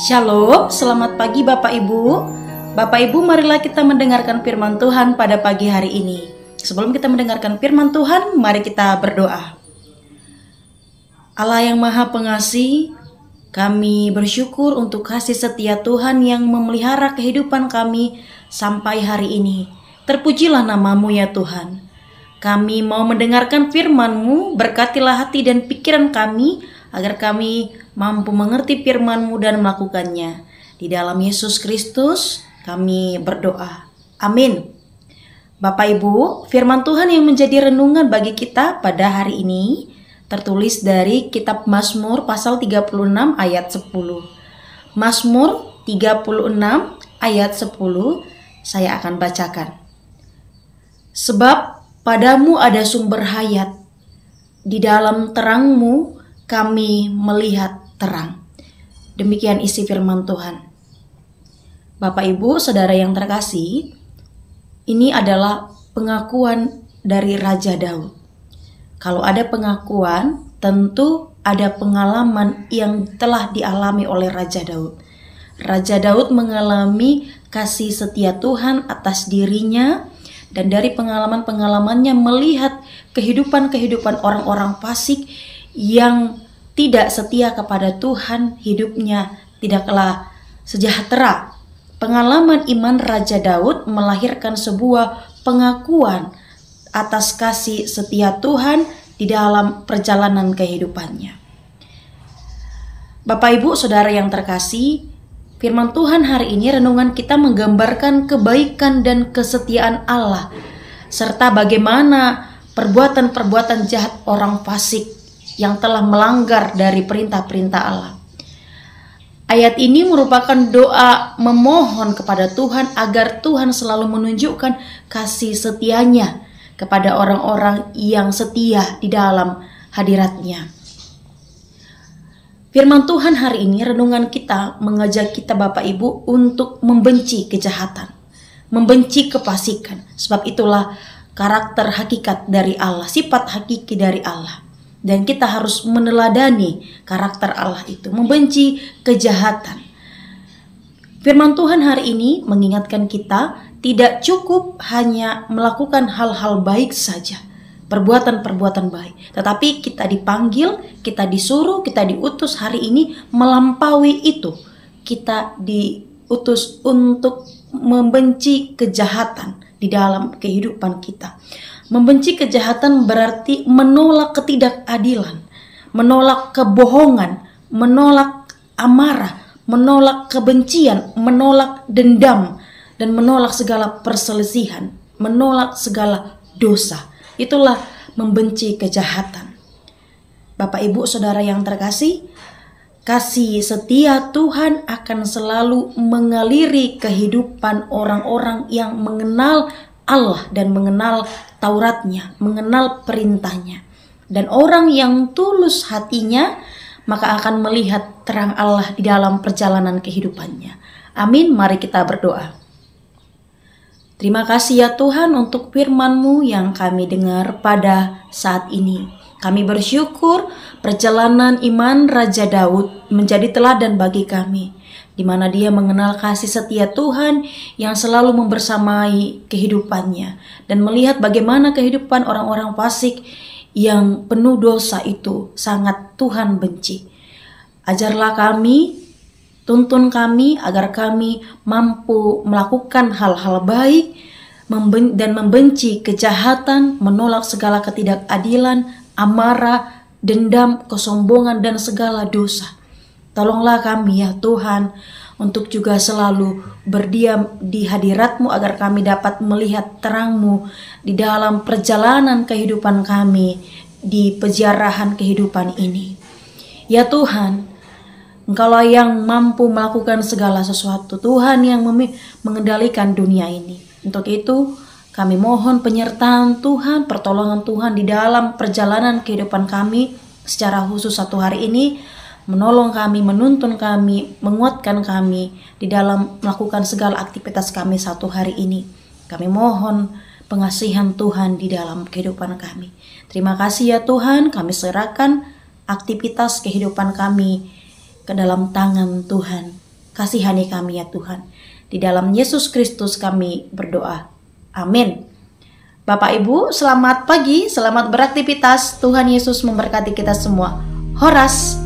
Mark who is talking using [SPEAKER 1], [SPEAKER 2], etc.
[SPEAKER 1] Shalom, selamat pagi Bapak Ibu. Bapak Ibu, marilah kita mendengarkan firman Tuhan pada pagi hari ini. Sebelum kita mendengarkan firman Tuhan, mari kita berdoa. Allah yang Maha Pengasih, kami bersyukur untuk kasih setia Tuhan yang memelihara kehidupan kami sampai hari ini. Terpujilah nama-Mu ya Tuhan. Kami mau mendengarkan firman-Mu, berkatilah hati dan pikiran kami, agar kami mampu mengerti firman-Mu dan melakukannya. Di dalam Yesus Kristus kami berdoa. Amin. Bapak Ibu, firman Tuhan yang menjadi renungan bagi kita pada hari ini tertulis dari kitab Mazmur pasal 36 ayat 10. Mazmur 36 ayat 10 saya akan bacakan. Sebab padamu ada sumber hayat, di dalam terang-Mu kami melihat terang. Demikian isi firman Tuhan. Bapak Ibu, saudara yang terkasih, ini adalah pengakuan dari Raja Daud. Kalau ada pengakuan, tentu ada pengalaman yang telah dialami oleh Raja Daud. Raja Daud mengalami kasih setia Tuhan atas dirinya, dan dari pengalaman-pengalamannya melihat kehidupan-kehidupan orang-orang fasik yang tidak setia kepada Tuhan, hidupnya tidaklah sejahtera. Pengalaman iman Raja Daud melahirkan sebuah pengakuan atas kasih setia Tuhan di dalam perjalanan kehidupannya. Bapak Ibu saudara yang terkasih, firman Tuhan hari ini renungan kita menggambarkan kebaikan dan kesetiaan Allah, serta bagaimana perbuatan-perbuatan jahat orang fasik yang telah melanggar dari perintah-perintah Allah. Ayat ini merupakan doa memohon kepada Tuhan agar Tuhan selalu menunjukkan kasih setianya kepada orang-orang yang setia di dalam hadirat-Nya. Firman Tuhan hari ini, renungan kita mengajak kita Bapak Ibu untuk membenci kejahatan, membenci kefasikan. Sebab itulah karakter hakikat dari Allah, sifat hakiki dari Allah. Dan kita harus meneladani karakter Allah itu, membenci kejahatan. Firman Tuhan hari ini mengingatkan kita tidak cukup hanya melakukan hal-hal baik saja, perbuatan-perbuatan baik. Tetapi kita dipanggil, kita disuruh, kita diutus hari ini melampaui itu. Kita diutus untuk membenci kejahatan di dalam kehidupan kita. Membenci kejahatan berarti menolak ketidakadilan, menolak kebohongan, menolak amarah, menolak kebencian, menolak dendam, dan menolak segala perselisihan, menolak segala dosa. Itulah membenci kejahatan. Bapak Ibu saudara yang terkasih, kasih setia Tuhan akan selalu mengaliri kehidupan orang-orang yang mengenal Allah dan mengenal Tauratnya, mengenal perintahnya. Dan orang yang tulus hatinya maka akan melihat terang Allah di dalam perjalanan kehidupannya. Amin, mari kita berdoa. Terima kasih ya Tuhan untuk firman-Mu yang kami dengar pada saat ini. Kami bersyukur perjalanan iman Raja Daud menjadi teladan bagi kami, di mana dia mengenal kasih setia Tuhan yang selalu membersamai kehidupannya, dan melihat bagaimana kehidupan orang-orang fasik yang penuh dosa itu sangat Tuhan benci. Ajarlah kami, tuntun kami agar kami mampu melakukan hal-hal baik dan membenci kejahatan, menolak segala ketidakadilan, amarah, dendam, kesombongan, dan segala dosa. Tolonglah kami ya Tuhan untuk juga selalu berdiam di hadirat-Mu agar kami dapat melihat terang-Mu di dalam perjalanan kehidupan kami di peziarahan kehidupan ini. Ya Tuhan, Engkaulah yang mampu melakukan segala sesuatu. Tuhan yang mengendalikan dunia ini. Untuk itu kami mohon penyertaan Tuhan, pertolongan Tuhan di dalam perjalanan kehidupan kami secara khusus satu hari ini. Menolong kami, menuntun kami, menguatkan kami di dalam melakukan segala aktivitas kami satu hari ini. Kami mohon pengasihan Tuhan di dalam kehidupan kami. Terima kasih ya Tuhan, kami serahkan aktivitas kehidupan kami ke dalam tangan Tuhan. kasihani kami ya Tuhan. Di dalam Yesus Kristus kami berdoa. Amin. Bapak Ibu, selamat pagi, selamat beraktivitas. Tuhan Yesus memberkati kita semua. Horas.